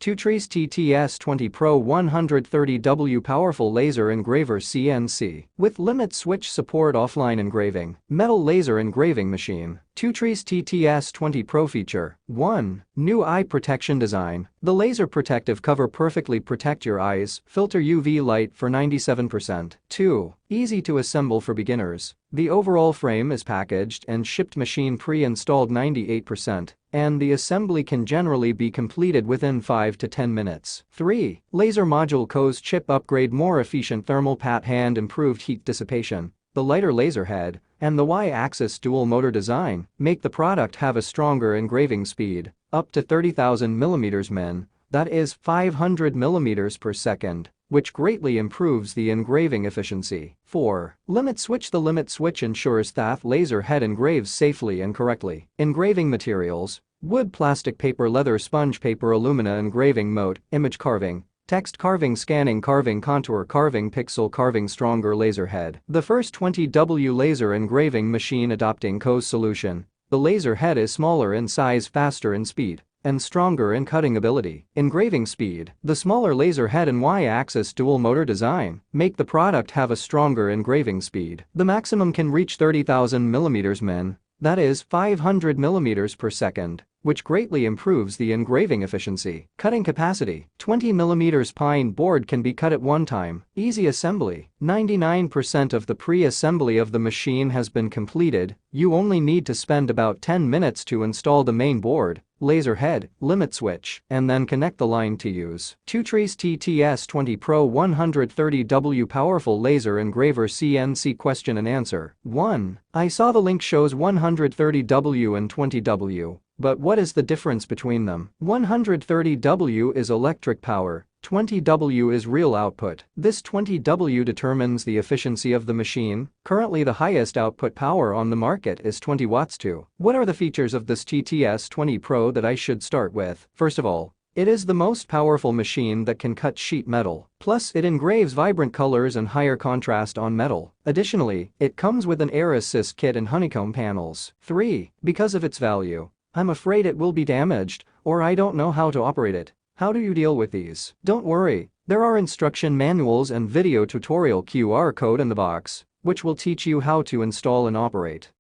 TwoTrees TTS-20 Pro 130W Powerful Laser Engraver CNC with limit switch support offline engraving, metal laser engraving machine. TwoTrees TTS-20 Pro feature 1. New eye protection design. The laser protective cover perfectly protect your eyes, filter UV light for 97%. 2. Easy to assemble for beginners. The overall frame is packaged and shipped machine pre-installed 98%, and the assembly can generally be completed within 5 to 10 minutes. 3. Laser module cause chip upgrade, more efficient thermal pat hand, improved heat dissipation. The lighter laser head and the Y-axis dual motor design make the product have a stronger engraving speed, up to 30,000 mm min, that is 500 mm per second, which greatly improves the engraving efficiency. 4. Limit switch. The limit switch ensures that laser head engraves safely and correctly. Engraving materials: wood, plastic, paper, leather, sponge, paper, alumina. Engraving mode: image carving, text carving, scanning, carving, contour carving, pixel carving. Stronger laser head. The first 20W laser engraving machine adopting cause solution. The laser head is smaller in size, faster in speed, and stronger in cutting ability. Engraving speed. The smaller laser head and Y-axis dual motor design make the product have a stronger engraving speed. The maximum can reach 30,000 mm min, that is 500 mm per second, which greatly improves the engraving efficiency. Cutting capacity. 20 mm pine board can be cut at one time. Easy assembly. 99% of the pre-assembly of the machine has been completed. You only need to spend about 10 minutes to install the main board, laser head, limit switch, and then connect the line to use. TwoTrees TTS-20 Pro 130W Powerful Laser Engraver CNC. Question and answer. 1. I saw the link shows 130W and 20W. But what is the difference between them? 130W is electric power, 20W is real output. This 20W determines the efficiency of the machine. Currently the highest output power on the market is 20 watts too. What are the features of this TTS-20 Pro that I should start with? First of all, it is the most powerful machine that can cut sheet metal. Plus, it engraves vibrant colors and higher contrast on metal. Additionally, it comes with an air assist kit and honeycomb panels. 3. Because of its value, I'm afraid it will be damaged, or I don't know how to operate it. How do you deal with these? Don't worry, there are instruction manuals and video tutorial QR code in the box, which will teach you how to install and operate.